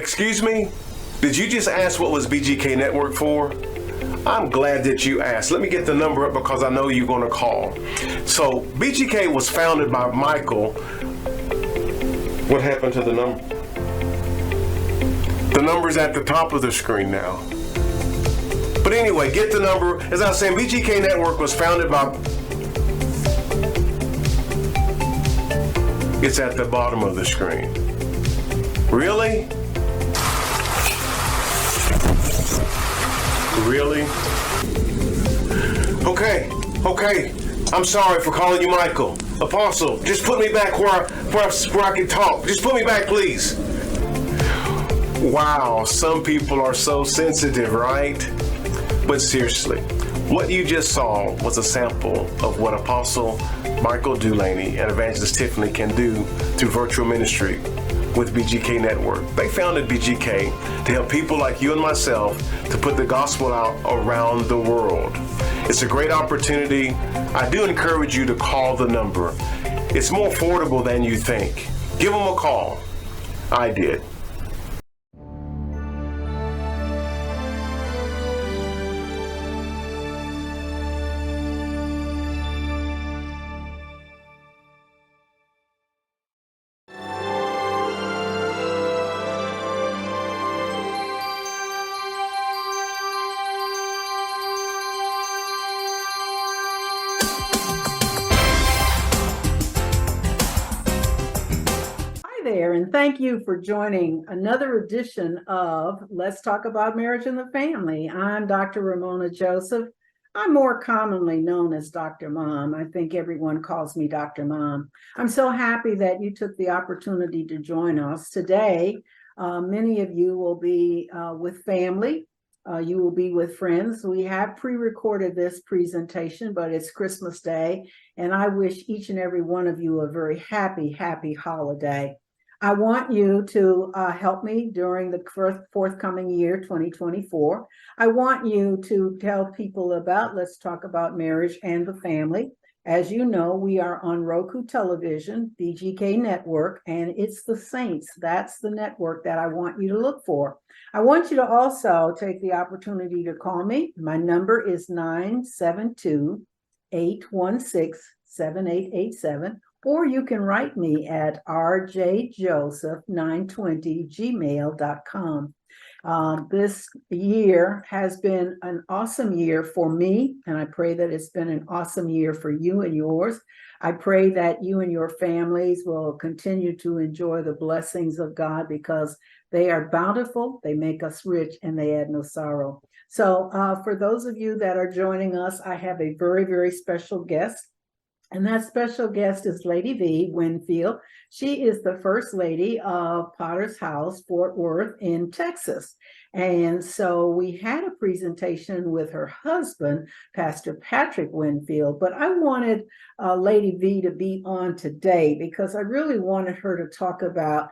Excuse me? Did you just ask what was BGK Network for? I'm glad that you asked. Let me get the number up because I know you're going to call. So BGK was founded by Michael. What happened to the number? The number's at the top of the screen now. But anyway, get the number. As I was saying, BGK Network was founded by... It's at the bottom of the screen. Really? Really? Okay. I'm sorry for calling you Michael. Apostle, just put me back where I can talk. Just put me back, please. Wow, some people are so sensitive, right? But seriously, what you just saw was a sample of what Apostle Michael Dulaney and Evangelist Tiffany can do through virtual ministry with BGK Network. They founded BGK to help people like you and myself to put the gospel out around the world. It's a great opportunity. I do encourage you to call the number. It's more affordable than you think. Give them a call. I did. And thank you for joining another edition of Let's Talk About Marriage and the Family. I'm Dr. Ramona Joseph. I'm more commonly known as Dr. Mom. I think everyone calls me Dr. Mom. I'm so happy that you took the opportunity to join us today. Many of you will be with family. You will be with friends. We have pre-recorded this presentation, but it's Christmas Day, and I wish each and every one of you a very happy holiday. I want you to help me during the forthcoming year, 2024. I want you to tell people about Let's Talk About Marriage and the Family. As you know, we are on Roku Television, BGK Network, and it's the Saints. That's the network that I want you to look for. I want you to also take the opportunity to call me. My number is 972-816-7887. Or you can write me at rjjoseph920gmail.com. This year has been an awesome year for me, and I pray that it's been an awesome year for you and yours. I pray that you and your families will continue to enjoy the blessings of God because they are bountiful, they make us rich, and they add no sorrow. So for those of you that are joining us, I have a very, very special guest. And that special guest is Lady V. Winfield. She is the First Lady of Potter's House, Fort Worth in Texas. And so we had a presentation with her husband, Pastor Patrick Winfield, but I wanted Lady V to be on today because I really wanted her to talk about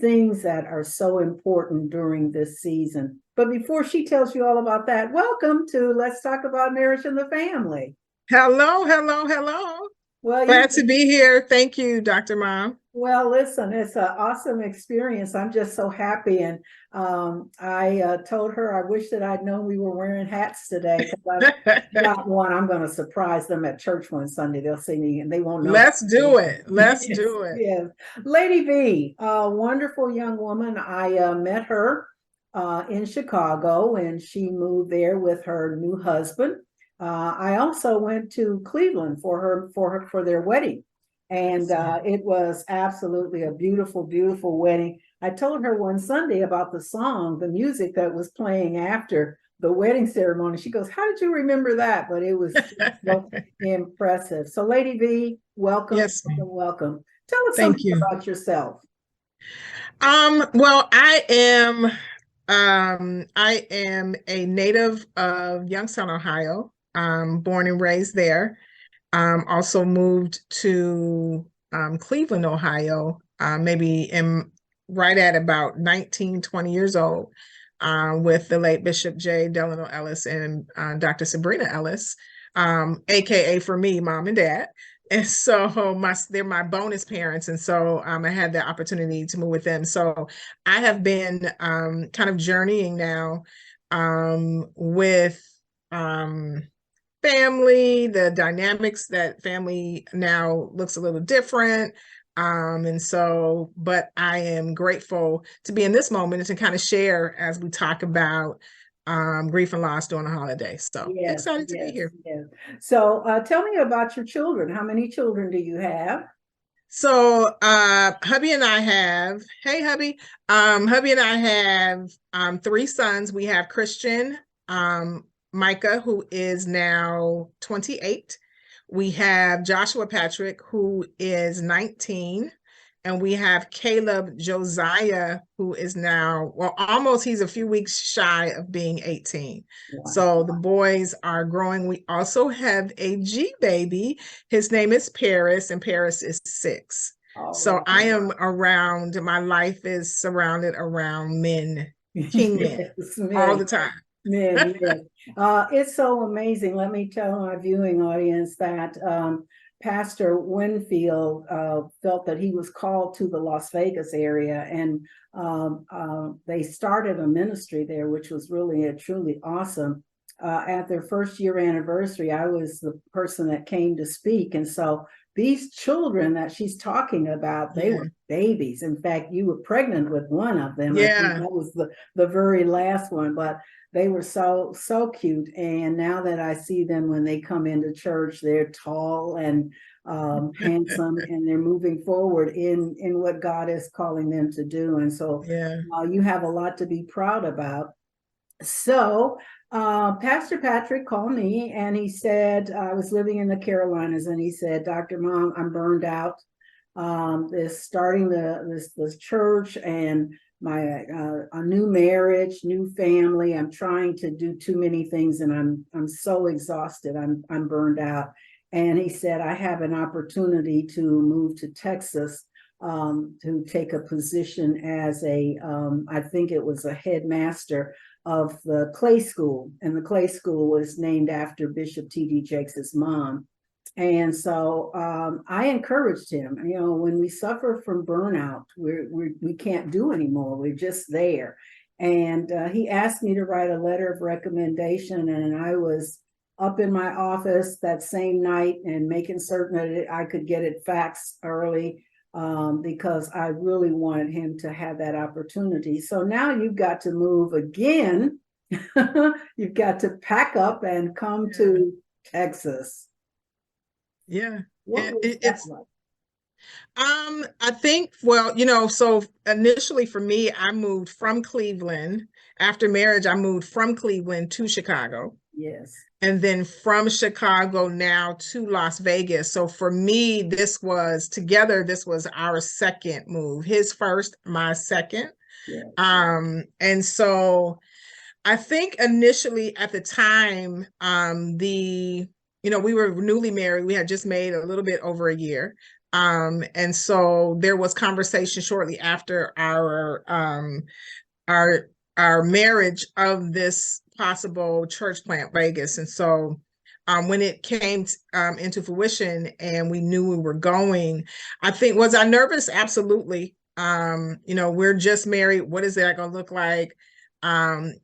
things that are so important during this season. But before she tells you all about that, welcome to Let's Talk About Marriage and the Family. Hello. Well, glad to be here. Thank you, Dr. Mom. Well, listen, it's an awesome experience. I'm just so happy. And I told her I wish that I'd known we were wearing hats today because I got one. I'm going to surprise them at church one Sunday. They'll see me and they won't know. Let's do it. Yes. Lady V, a wonderful young woman. I met her in Chicago and she moved there with her new husband. I also went to Cleveland for their wedding, and it was absolutely a beautiful, beautiful wedding. I told her one Sunday about the song, the music that was playing after the wedding ceremony. She goes, "How did you remember that?" But it was so impressive. So, Lady V, welcome. Yes, welcome. Tell us something about yourself. Well, I am a native of Youngstown, Ohio. Born and raised there. Also moved to Cleveland, Ohio, maybe right at about 19, 20 years old, with the late Bishop J. Delano Ellis and Dr. Sabrina Ellis, AKA for me, Mom and Dad. And so they're my bonus parents. And so I had the opportunity to move with them. So I have been kind of journeying now with family, the dynamics that family now looks a little different. And so, but I am grateful to be in this moment and to kind of share as we talk about grief and loss during the holiday. So Yes, excited to be yes, here. yes. So tell me about your children. How many children do you have? So hubby and I have, hey hubby, hubby and I have three sons. We have Christian, Micah, who is now 28. We have Joshua Patrick, who is 19. And we have Caleb Josiah, who is now, well, almost, he's a few weeks shy of being 18. Wow. So the boys are growing. We also have a G baby. His name is Paris, and Paris is 6. So Right. I am around, my life is surrounded around men, king men, Yes, all the time. Men, yes. It's so amazing. Let me tell my viewing audience that Pastor Winfield felt that he was called to the Las Vegas area, and they started a ministry there, which was really truly awesome. At their first year anniversary, I was the person that came to speak, and so these children that she's talking about, they were babies. In fact, you were pregnant with one of them. I think that was the very last one, but they were so cute. And now that I see them when they come into church, they're tall and handsome, and they're moving forward in what God is calling them to do. And so you have a lot to be proud about. So Pastor Patrick called me and he said, I was living in the Carolinas, and he said, Dr. Mom, I'm burned out. Starting this church and my a new marriage, new family. I'm trying to do too many things, and I'm so exhausted. I'm burned out. And he said, I have an opportunity to move to Texas to take a position as I think it was a headmaster of the Clay School. And the Clay School was named after Bishop T.D. Jakes' mom. And so I encouraged him, when we suffer from burnout, we can't do anymore. We're just there. And he asked me to write a letter of recommendation. And I was up in my office that same night and making certain that I could get it faxed early because I really wanted him to have that opportunity. So now you've got to move again. You've got to pack up and come to Texas. What was that like? I think, well, so initially for me, I moved from Cleveland. After marriage, I moved from Cleveland to Chicago. Yes. And then from Chicago now to Las Vegas. So for me, this was our second move. His first, my second. Yes. And so I think initially at the time, we were newly married. We had just made a little bit over a year. And so there was conversation shortly after our marriage of this possible church plant Vegas. And so when it came into fruition and we knew we were going, I think, was I nervous? Absolutely. We're just married. What is that going to look like?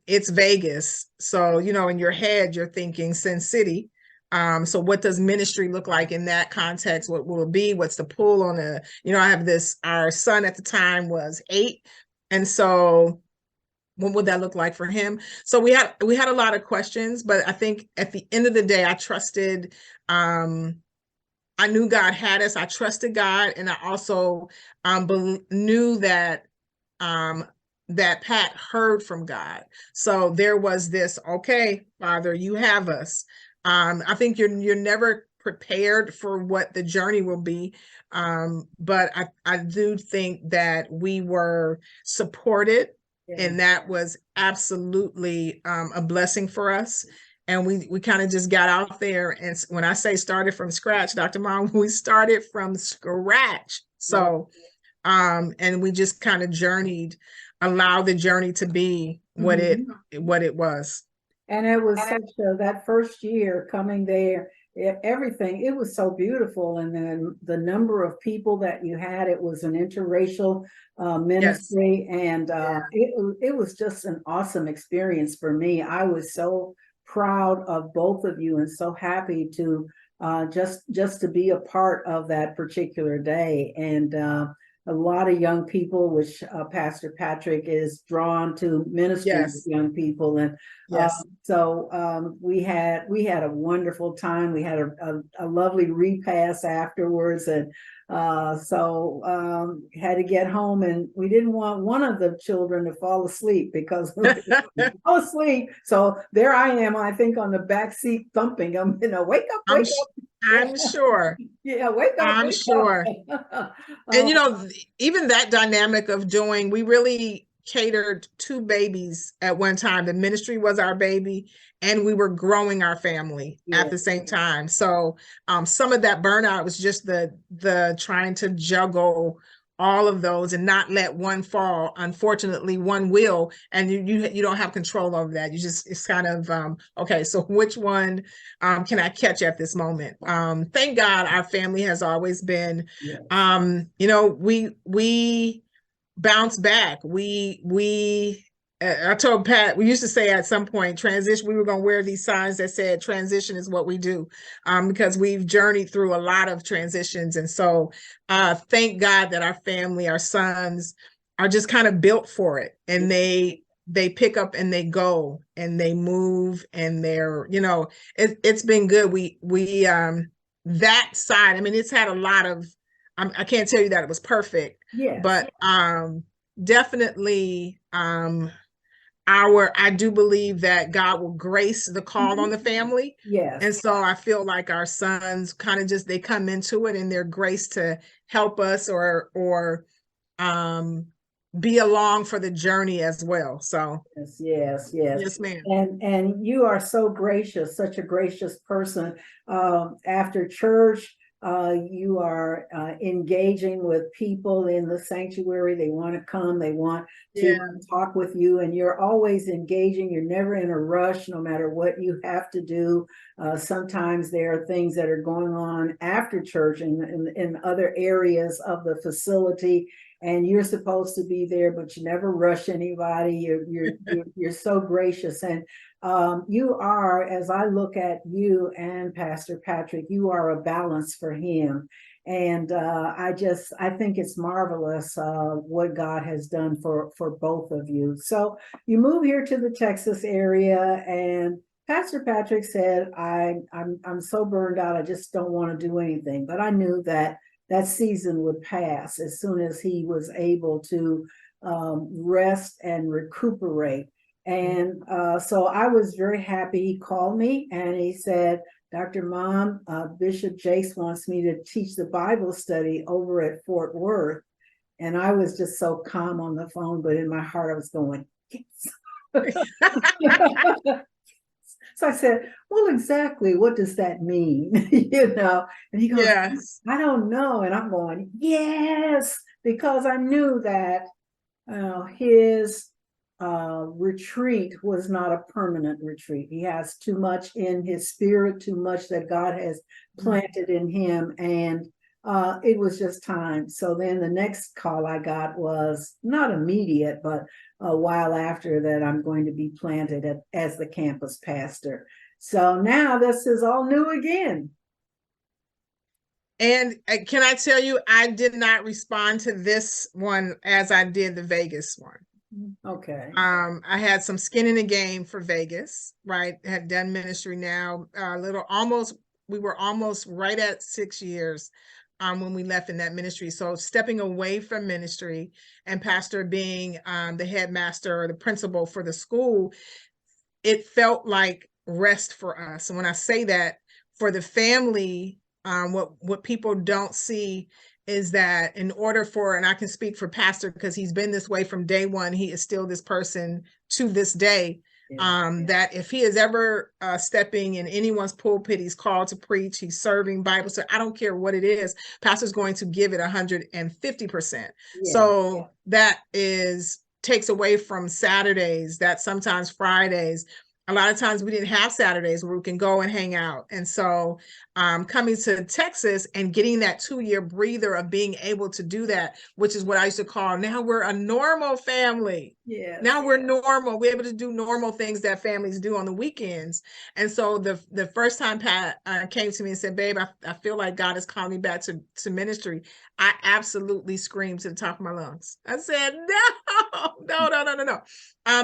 It's Vegas. So, in your head, you're thinking Sin City. So what does ministry look like in that context? What will it be? What's the pull on I have our son at the time was 8. And so what would that look like for him? So we had a lot of questions, but I think at the end of the day, I trusted, I knew God had us. I trusted God. And I also knew that that Pat heard from God. So there was this, okay, Father, you have us. I think you're never prepared for what the journey will be. But I do think that we were supported, and that was absolutely a blessing for us. And we kind of just got out there. And when I say started from scratch, Dr. Mom, we started from scratch. So, and we just kind of allowed the journey to be what it was. And it was that first year coming there, everything. It was so beautiful. And then the number of people that you had, it was an interracial Yes. ministry. And Yeah. it was just an awesome experience for me. I was so proud of both of you and so happy to just to be a part of that particular day. And a lot of young people, which Pastor Patrick is drawn to ministering with Yes. young people. And Yes. so we had a wonderful time. We had a lovely repast afterwards, and so had to get home, and we didn't want one of the children to fall asleep because fall asleep. So there I am, I think, on the back seat thumping them, wake up, I'm wake up. I'm sure. Yeah, wake up, I'm wake sure. up. And even that dynamic of doing, we really catered two babies at one time. The ministry was our baby, and we were growing our family at Yeah. the same time. So some of that burnout was just the trying to juggle all of those and not let one fall. Unfortunately, one will, and you don't have control over that. It's kind of okay, so which one can I catch at this moment? Thank God our family has always been Yeah. we bounce back. I told Pat, we used to say at some point, transition, we were going to wear these signs that said transition is what we do, because we've journeyed through a lot of transitions. And so thank God that our family, our sons are just kind of built for it. And they pick up and they go and they move, and it's been good. We that side, I mean, it's had a lot of, I can't tell you that it was perfect, Yes. but definitely I do believe that God will grace the call on the family. Yes. And so I feel like our sons kind of they come into it, and they're graced to help us or be along for the journey as well. So yes, ma'am. And you are so gracious, such a gracious person. After church, you are engaging with people in the sanctuary. They want to come, they want to talk with you, and you're always engaging. You're never in a rush, no matter what you have to do. Sometimes there are things that are going on after church in other areas of the facility, and you're supposed to be there, but you never rush anybody. You're so gracious. And you are, as I look at you and Pastor Patrick, you are a balance for him. And I think it's marvelous what God has done for both of you. So you move here to the Texas area, and Pastor Patrick said, I'm so burned out, I just don't want to do anything. But I knew that season would pass as soon as he was able to rest and recuperate. And so I was very happy. He called me and he said, Dr. Mom, Bishop Jace wants me to teach the Bible study over at Fort Worth. And I was just so calm on the phone, but in my heart I was going, yes. So I said, well, exactly, what does that mean? And he goes, yes. I don't know. And I'm going, yes, because I knew that his retreat was not a permanent retreat. He has too much in his spirit, too much that God has planted in him. And it was just time. So then the next call I got was not immediate, but a while after that, I'm going to be planted as the campus pastor. So now this is all new again. And can I tell you, I did not respond to this one as I did the Vegas one. Okay. I had some skin in the game for Vegas, right? Had done ministry now, we were almost right at 6 years when we left in that ministry. So stepping away from ministry and pastor being the headmaster or the principal for the school, it felt like rest for us. And when I say that, for the family, what people don't see is that in order for, and I can speak for pastor because he's been this way from day one, he is still this person to this day. That if he is ever stepping in anyone's pulpit, he's called to preach, he's serving Bible, so I don't care what it is, pastor's going to give it 150%. So that takes away from Saturdays, that sometimes Fridays, a lot of times we didn't have Saturdays where we can go and hang out. And so coming to Texas and getting that 2-year breather of being able to do that, which is what I used to call, now we're a normal family. Yes. Now we're normal. We're able to do normal things that families do on the weekends. And so the first time Pat came to me and said, babe, I feel like God is calling me back to ministry, I absolutely screamed to the top of my lungs. I said, no.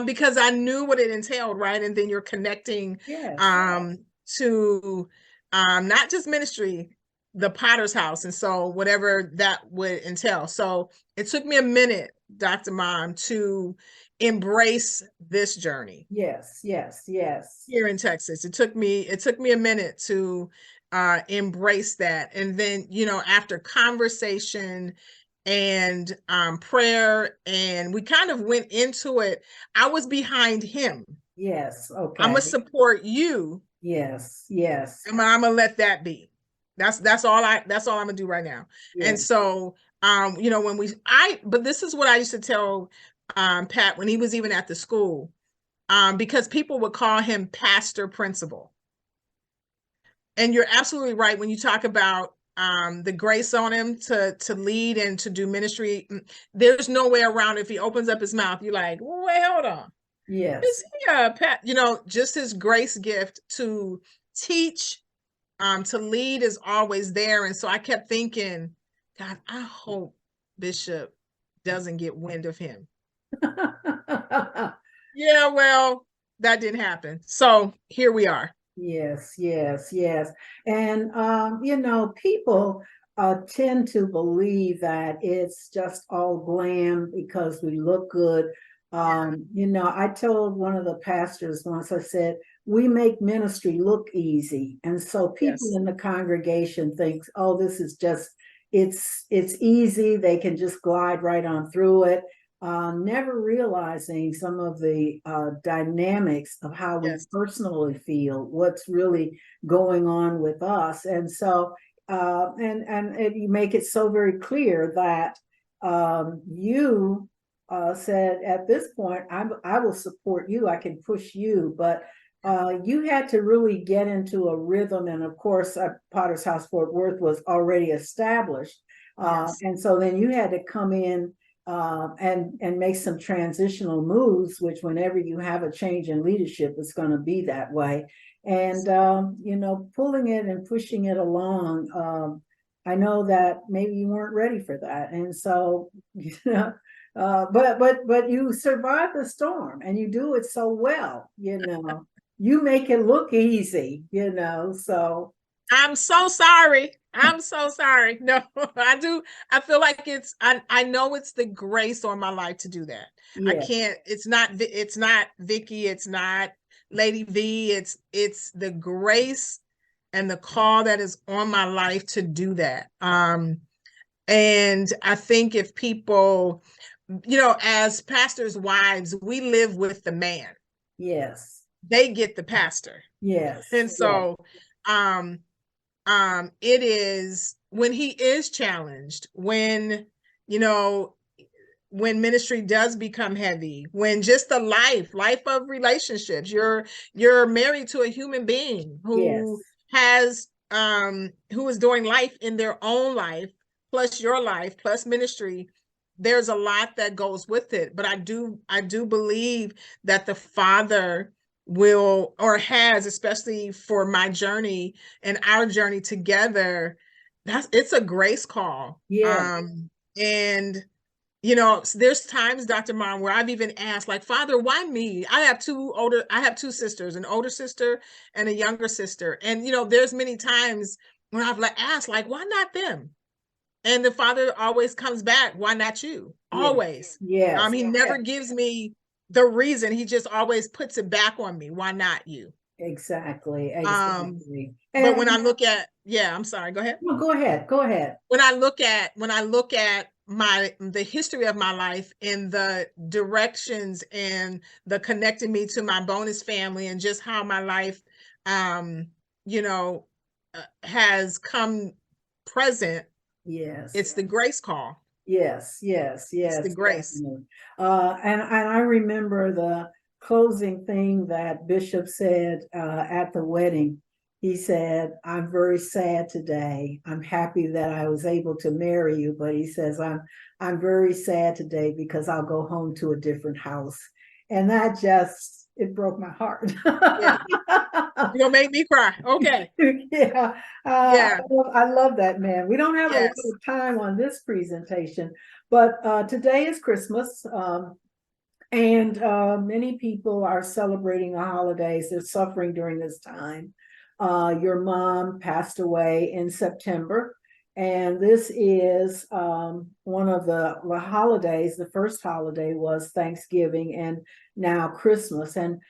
Because I knew what it entailed, right? And then you're connecting Yes. to not just ministry, the Potter's house. And so whatever that would entail. So it took me a minute, Dr. Mom, to embrace this journey. Yes. Here in Texas. It took me a minute to embrace that. And then, after conversation and prayer, and we kind of went into it, I was behind him. Yes. Okay. I'm gonna support you. Yes. And I'm gonna let that be. That's all I'm gonna do right now. Yes. And so but this is what I used to tell Pat when he was even at the school, because people would call him pastor principal. And you're absolutely right when you talk about the grace on him to lead and to do ministry. There's no way around it. If he opens up his mouth, you're like, wait, hold on. Yes. Is he just his grace gift to teach, to lead is always there. And so I kept thinking, God, I hope Bishop doesn't get wind of him. Yeah, well, that didn't happen. So here we are. Yes. And, people tend to believe that it's just all glam because we look good. I told one of the pastors once, I said, we make ministry look easy. And so people in the congregation think, oh, this is just, it's easy. They can just glide right on through it. Never realizing some of the dynamics of how we personally feel, what's really going on with us. And so, you make it so very clear that you said at this point, I will support you, I can push you, but you had to really get into a rhythm. And of course, Potter's House Fort Worth was already established. And so then you had to come in and make some transitional moves, which whenever you have a change in leadership, it's going to be that way. And, pulling it and pushing it along, I know that maybe you weren't ready for that. And so, but you survive the storm and you do it so well, you make it look easy, so. I'm so sorry. No, I do. I feel like I know it's the grace on my life to do that. I can't, it's not Vicky. It's not Lady V. It's the grace and the call that is on my life to do that. And I think if people, as pastors' wives, we live with the man. Yes. They get the pastor. Yes. And so, it is when he is challenged, when ministry does become heavy, when just the life of relationships, you're married to a human being who has who is doing life in their own life, plus your life, plus ministry. There's a lot that goes with it. But I do believe that the Father will, or has, especially for my journey and our journey together, it's a grace call. And there's times, Dr. Mom, where I've even asked, like, Father, why me? I have two sisters, an older sister and a younger sister. And there's many times when I've asked, like, why not them? And the Father always comes back, why not you? Always. He never gives me the reason. He just always puts it back on me. Why not you? Exactly. But when I look at, I'm sorry, go ahead. No, go ahead. When I look at the history of my life and the directions and the connecting me to my bonus family and just how my life, has come present. It's the grace call. Yes. It's the grace. And I remember the closing thing that Bishop said at the wedding. He said, "I'm very sad today. I'm happy that I was able to marry you, but he says I'm very sad today because I'll go home to a different house." And that just, it broke my heart. Yeah. You're gonna make me cry. Okay. Yeah, Yeah. I love that, man. We don't have a lot Yes. of time on this presentation, but today is Christmas. And many people are celebrating the holidays. They're suffering during this time. Your mom passed away in September, and this is one of the holidays. The first holiday was Thanksgiving, and now Christmas. And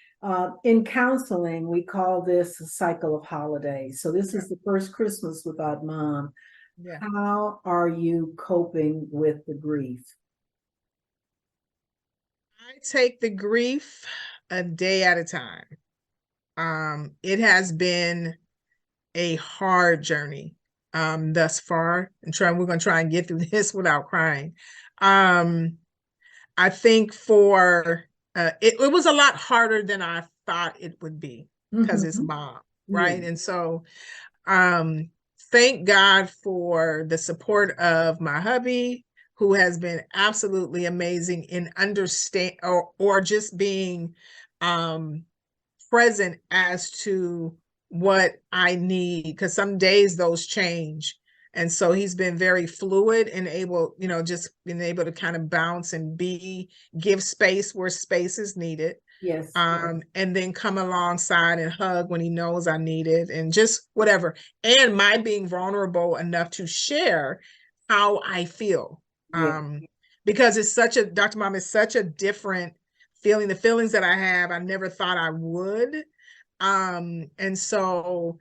in counseling, we call this a cycle of holidays. So this is the first Christmas without mom. Yeah. How are you coping with the grief? I take the grief a day at a time. It has been a hard journey thus far, and we're gonna try and get through this without crying. I think it was a lot harder than I thought it would be because it's mom, right? Yeah. And so thank God for the support of my hubby, who has been absolutely amazing in understand or just being present as to what I need, because some days those change. And so he's been very fluid and able, just being able to kind of bounce and give space where space is needed. Yes. And then come alongside and hug when he knows I need it, and just whatever. And my being vulnerable enough to share how I feel. Yeah. Because Dr. Mom, is such a different feeling. The feelings that I have, I never thought I would. And so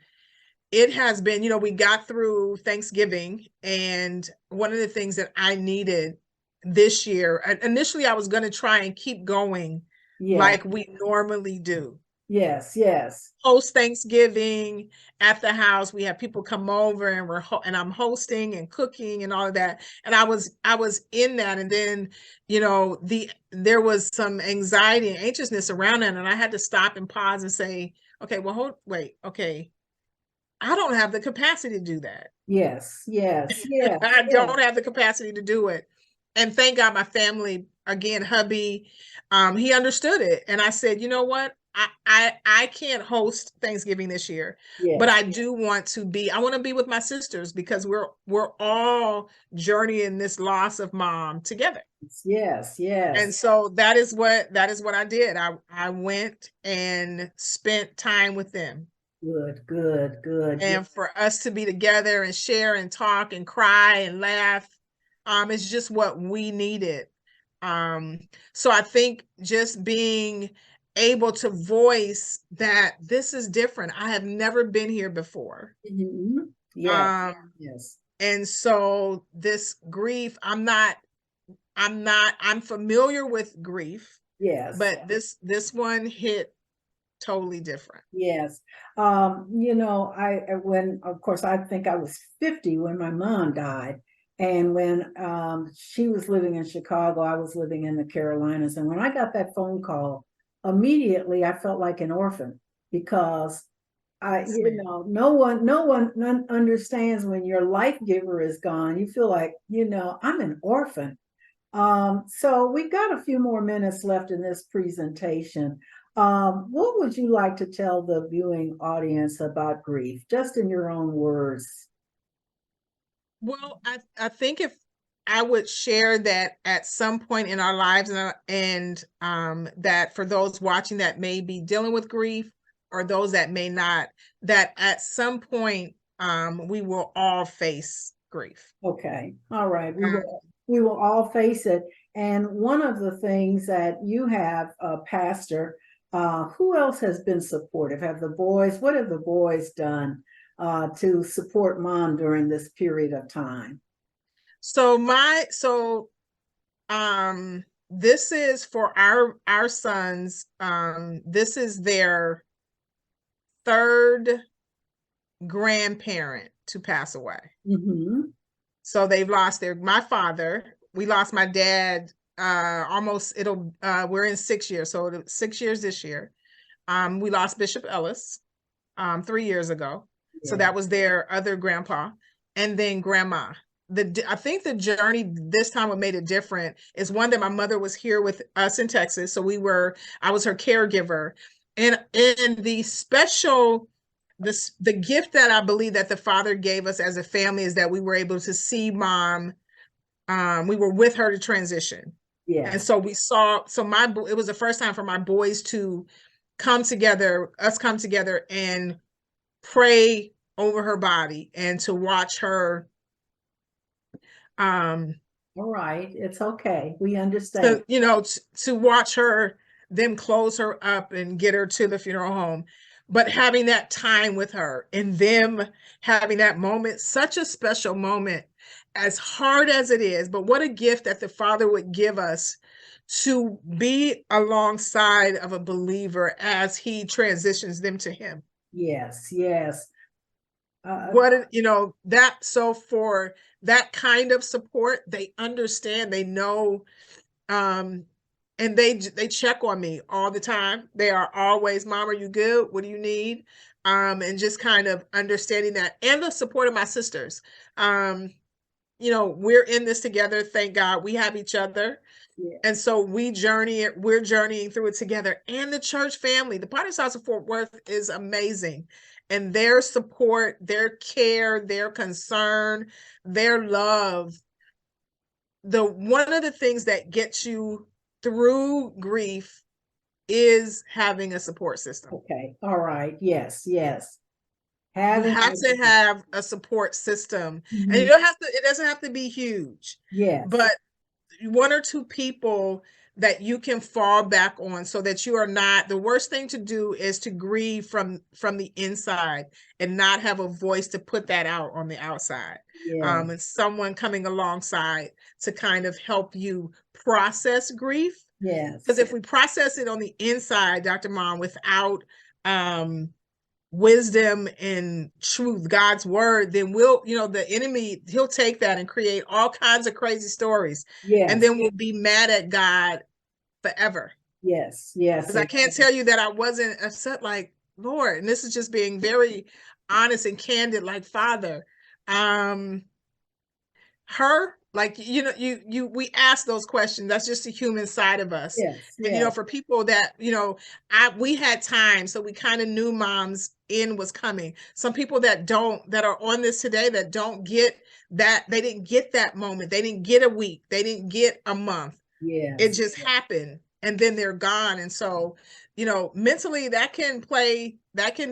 it has been, we got through Thanksgiving, and one of the things that I needed this year, initially I was going to try and keep going like we normally do. Yes. Post Thanksgiving at the house, we have people come over, and I'm hosting and cooking and all of that. And I was in that, and then there was some anxiety and anxiousness around that, and I had to stop and pause and say, okay, well, wait, okay, I don't have the capacity to do that. Yes. I don't have the capacity to do it. And thank God my family, again, hubby, he understood it. And I said, you know what? I can't host Thanksgiving this year, but I do want to I want to be with my sisters, because we're all journeying this loss of mom together. Yes. And so that is what I did. I went and spent time with them. Good. And for us to be together and share and talk and cry and laugh, it's just what we needed. So I think just being able to voice that this is different. I have never been here before. Yes. And so this grief, I'm familiar with grief. Yes. But this one hit totally different. Yes. Of course, I think I was 50 when my mom died. And when she was living in Chicago, I was living in the Carolinas. And when I got that phone call, immediately I felt like an orphan, because no one understands when your life giver is gone. You feel like, I'm an orphan. So we've got a few more minutes left in this presentation. What would you like to tell the viewing audience about grief, just in your own words? Well, I think if I would share that at some point in our lives, and that for those watching that may be dealing with grief, or those that may not, that at some point we will all face grief. Okay. All right. We will all face it. And one of the things that you have, Pastor, who else has been supportive? What have the boys done to support mom during this period of time? So this is for our sons. This is their third grandparent to pass away. So they've lost my father. We lost my dad almost, we're in 6 years, so 6 years this year. We lost Bishop Ellis 3 years ago. So Yeah. that was their other grandpa. And then grandma. I think the journey this time, what made it different is one, that my mother was here with us in Texas. So I was her caregiver. And the special, the gift that I believe that the Father gave us as a family is that we were able to see mom. We were with her to transition. Yeah. And so we saw, it was the first time for my boys to come together and pray over her body and to watch her. All right, it's okay. We understand. To watch her, them close her up and get her to the funeral home. But having that time with her and them having that moment, such a special moment, as hard as it is, but what a gift that the Father would give us to be alongside of a believer as he transitions them to him. Yes, yes. For that kind of support, they understand, they know, and they check on me all the time. They are always, Mom, are you good? What do you need? And just kind of understanding that, and the support of my sisters. We're in this together. Thank God we have each other. Yeah. And so we're journeying through it together. And the church family, the Potter's House of Fort Worth, is amazing. And their support, their care, their concern, their love. One of the things that gets you through grief is having a support system. Okay. All right. Yes. Yes. You have to have a support system. Mm-hmm. And it doesn't have to be huge. Yes. But one or two people that you can fall back on, so that you are not, the worst thing to do is to grieve from the inside and not have a voice to put that out on the outside. Yeah. And someone coming alongside to kind of help you process grief. Yes. Because if we process it on the inside, Dr. Mom, without wisdom and truth, God's word, then the enemy, he'll take that and create all kinds of crazy stories. Yes. And then we'll be mad at God forever. Yes. Yes. Because I can't tell you that I wasn't upset, like, Lord, and this is just being very honest and candid, like, Father, her, like, we ask those questions. That's just the human side of us. Yes, and yes. For people that we had time, so we kind of knew mom's end was coming. Some people that are on this today, that don't get that, they didn't get that moment, they didn't get a week, they didn't get a month. Yes. It just happened, and then they're gone. And so mentally, that can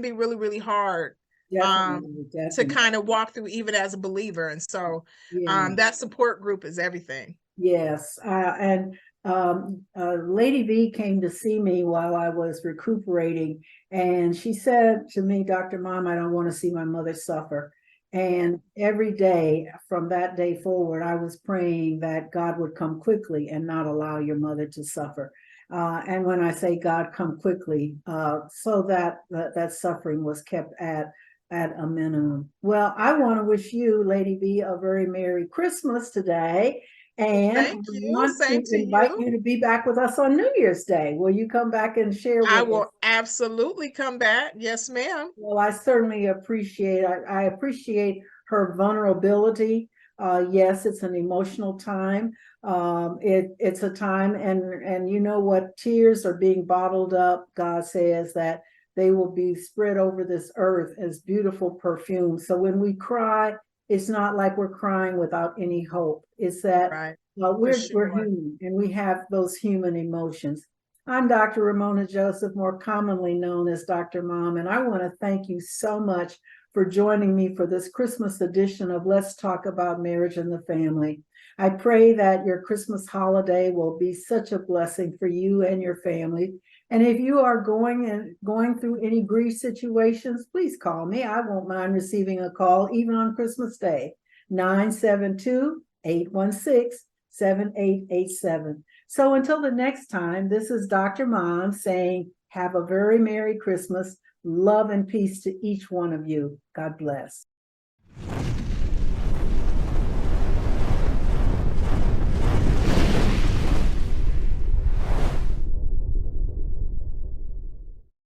be really, really hard. Definitely. To kind of walk through, even as a believer. And so that support group is everything. Yes. And Lady V came to see me while I was recuperating, and she said to me, Dr. Mom, I don't want to see my mother suffer. And every day from that day forward, I was praying that God would come quickly and not allow your mother to suffer. And when I say God come quickly, so that suffering was kept at a minimum. Well, I want to wish you, Lady V, a very Merry Christmas today. And Thank you. I want Same to invite you to be back with us on New Year's Day. Will you come back and share with us? I will absolutely come back. Yes, ma'am. Well, I certainly appreciate, I appreciate her vulnerability. Yes, it's an emotional time. It's a time, and you know what, tears are being bottled up. God says that they will be spread over this earth as beautiful perfume. So when we cry, it's not like we're crying without any hope. It's that right. We're human, and we have those human emotions. I'm Dr. Ramona Joseph, more commonly known as Dr. Mom, and I want to thank you so much for joining me for this Christmas edition of Let's Talk About Marriage and the Family. I pray that your Christmas holiday will be such a blessing for you and your family. And if you are going through any grief situations, please call me. I won't mind receiving a call, even on Christmas Day, 972-816-7887. So until the next time, this is Dr. Mom saying, have a very Merry Christmas. Love and peace to each one of you. God bless.